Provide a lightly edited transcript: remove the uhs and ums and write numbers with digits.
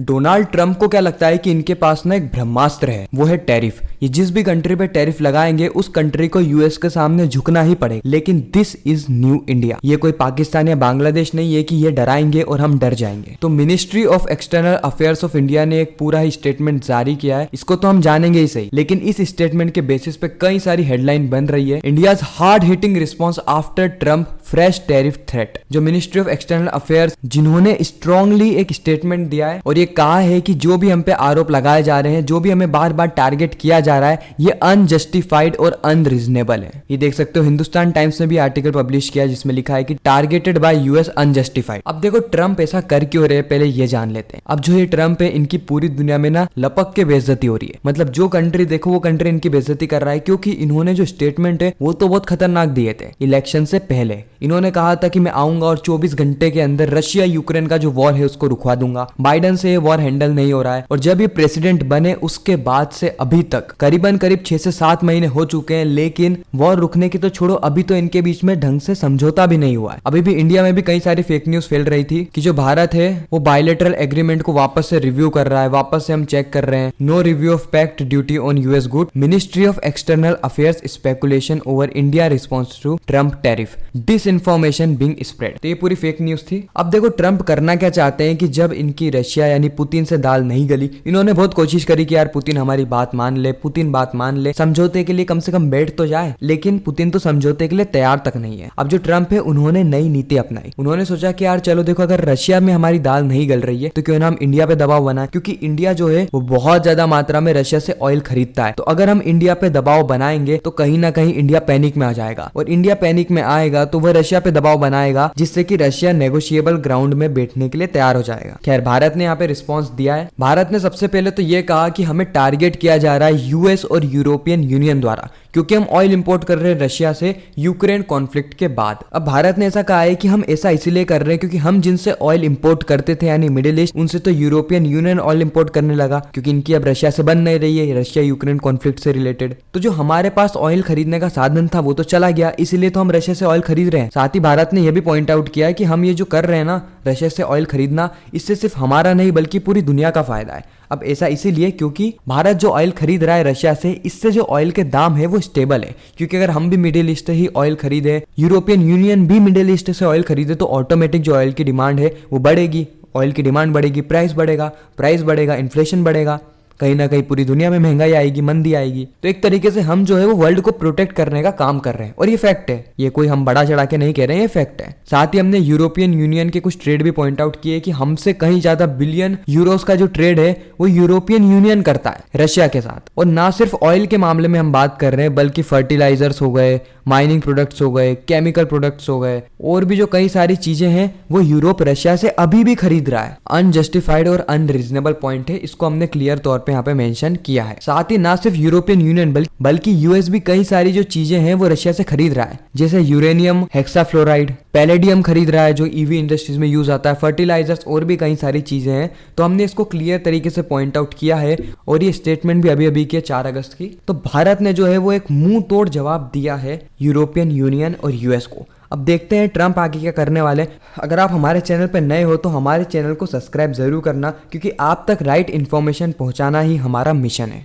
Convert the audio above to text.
Donald Trump को क्या लगता है कि इनके पास ना एक ब्रह्मास्त्र है, वो है टैरिफ। ये जिस भी कंट्री पे टैरिफ लगाएंगे उस कंट्री को यूएस के सामने झुकना ही पड़ेगा। लेकिन दिस इज न्यू इंडिया, ये कोई पाकिस्तान या बांग्लादेश नहीं है कि ये डराएंगे और हम डर जाएंगे। तो ministry of external affairs of India ने एक पूरा ही स्टेटमेंट जारी किया है, इसको तो हम जानेंगे ही सही, लेकिन इस स्टेटमेंट के बेसिस पे कई सारी हेडलाइन बन रही है। India's hard hitting response after Trump fresh tariff threat. जो मिनिस्ट्री ऑफ एक्सटर्नल अफेयर्स जिन्होंने स्ट्रांगली एक स्टेटमेंट दिया है और ये कहा है कि जो भी हम पे आरोप लगाए जा रहे हैं, जो भी हमें बार बार टारगेट किया जा रहा है, ये अनजस्टिफाइड और अनरीजनेबल है। ये देख सकते हो हिंदुस्तान टाइम्स ने भी आर्टिकल पब्लिश किया जिसमें लिखा है कि टारगेटेड बाय यूएस अनजस्टिफाइड। अब देखो ट्रंप ऐसा कर क्यों रहे, पहले ये जान लेते हैं। अब जो ये ट्रंप है, इनकी पूरी दुनिया में ना लपक के बेइज्जती हो रही है। मतलब जो कंट्री देखो वो कंट्री इनकी बेइज्जती कर रहा है, क्योंकि इन्होंने जो स्टेटमेंट है वो तो बहुत खतरनाक दिए थे। इलेक्शन से पहले इन्होंने कहा था कि मैं आऊंगा और 24 घंटे के अंदर रशिया यूक्रेन का जो वॉर है उसको रुकवा दूंगा। बाइडन से ये वॉर हैंडल नहीं हो रहा है, और जब ये प्रेसिडेंट बने उसके बाद से अभी तक करीब 6 से 7 महीने हो चुके हैं, लेकिन वॉर रुकने की तो छोड़ो, अभी तो इनके बीच में ढंग से समझौता भी नहीं हुआ है। अभी भी इंडिया में भी कई सारी फेक न्यूज फैल रही थी कि जो भारत है वो बायलैटरल एग्रीमेंट को वापस से रिव्यू कर रहा है, वापस से हम चेक कर रहे हैं। No review of pact duty on US good, ministry of external affairs speculation over India response to Trump tariff, disinformation being spread. तो ये पूरी फेक न्यूज थी। अब देखो ट्रंप करना क्या चाहते हैं कि जब इनकी रशिया यानी पुतिन से दाल नहीं गली, इन्होंने बहुत कोशिश करी कि यार पुतिन हमारी बात मान ले, पुतिन बात मान ले, समझौते के लिए कम से कम बैठ तो जाए, लेकिन पुतिन तो समझौते के लिए तैयार तक नहीं है। अब जो ट्रंप है उन्होंने नई नीति अपनाई। उन्होंने सोचा कि यार चलो देखो, अगर रशिया में हमारी दाल नहीं गल रही है तो क्यों ना हम इंडिया पे दबाव बनाए, क्योंकि इंडिया जो है वो बहुत ज्यादा मात्रा में रशिया से ऑयल खरीदता है। तो अगर हम इंडिया पे दबाव बनाएंगे तो कहीं ना कहीं इंडिया पैनिक में आ जाएगा, और इंडिया पैनिक में आएगा तो वह रशिया पे दबाव बनाएगा, जिससे कि रशिया नेगोशिएबल ग्राउंड में बैठने के लिए तैयार हो जाएगा। खैर भारत ने यहाँ पे रिस्पॉन्स दिया है। भारत ने सबसे पहले तो ये कहा कि हमें टारगेट किया जा रहा है यूएस और यूरोपियन यूनियन द्वारा, क्योंकि हम ऑयल इंपोर्ट कर रहे हैं रशिया से यूक्रेन कॉन्फ्लिक्ट के बाद। अब भारत ने ऐसा कहा है कि हम ऐसा इसलिए कर रहे हैं क्योंकि हम जिनसे ऑयल इंपोर्ट करते थे यानी मिडिल ईस्ट, उनसे तो यूरोपियन यूनियन ऑयल इंपोर्ट करने लगा, क्योंकि इनकी अब रशिया से बन नहीं रही है, रशिया यूक्रेन कॉन्फ्लिक्ट से रिलेटेड। तो जो हमारे पास ऑयल खरीदने का साधन था वो तो चला गया, इसलिए तो हम रशिया से ऑयल खरीद रहे हैं। साथ ही भारत ने यह भी पॉइंट आउट किया है कि हम ये जो कर रहे हैं ना रशिया से ऑयल खरीदना, इससे सिर्फ हमारा नहीं बल्कि पूरी दुनिया का फायदा है। अब ऐसा इसीलिए क्योंकि भारत जो ऑयल खरीद रहा है रशिया से, इससे जो ऑयल के दाम है वो स्टेबल है, क्योंकि अगर हम भी मिडिल ईस्ट से ही ऑयल खरीदे, यूरोपियन यूनियन भी मिडिल ईस्ट से ऑयल खरीदे, तो ऑटोमेटिक जो ऑयल की डिमांड है वो बढ़ेगी, ऑयल की डिमांड बढ़ेगी, प्राइस बढ़ेगा, इन्फ्लेशन बढ़ेगा, कहीं ना कहीं पूरी दुनिया में महंगाई आएगी, मंदी आएगी। तो एक तरीके से हम जो है वो वर्ल्ड को प्रोटेक्ट करने का काम कर रहे हैं, और ये फैक्ट है, ये कोई हम बड़ा चढ़ा के नहीं कह रहे हैं, ये फैक्ट है। साथ ही हमने यूरोपियन यूनियन के कुछ ट्रेड भी पॉइंट आउट किए कि हमसे कहीं ज्यादा बिलियन यूरोस का जो ट्रेड है वो यूरोपियन यूनियन करता है रशिया के साथ। और ना सिर्फ ऑयल के मामले में हम बात कर रहे हैं, बल्कि फर्टिलाइजर्स हो गए, माइनिंग प्रोडक्ट्स हो गए, केमिकल प्रोडक्ट्स हो गए, और भी जो कई सारी चीजें हैं वो यूरोप रशिया से अभी भी खरीद रहा है। अनजस्टिफाइड और अनरीजनेबल पॉइंट है, इसको हमने क्लियर तौर पे यहाँ पे मेंशन किया है। साथ ही ना सिर्फ यूरोपियन यूनियन बल्कि यूएस भी कई सारी जो चीजें हैं वो रशिया से खरीद रहा है, जैसे यूरेनियम, हेक्साफ्लोराइड, पैलेडियम खरीद रहा है जो ईवी इंडस्ट्रीज में यूज आता है, फर्टिलाइजर्स और भी कई सारी चीजें हैं। तो हमने इसको क्लियर तरीके से पॉइंट आउट किया है, और ये स्टेटमेंट भी अभी की 4 अगस्त की। तो भारत ने जो है वो एक मुंह तोड़ जवाब दिया है यूरोपियन यूनियन और यूएस को। अब देखते हैं ट्रंप आगे क्या करने वाले। अगर आप हमारे चैनल पर नए हो तो हमारे चैनल को सब्सक्राइब जरूर करना, क्योंकि आप तक राइट इन्फॉर्मेशन पहुंचाना ही हमारा मिशन है।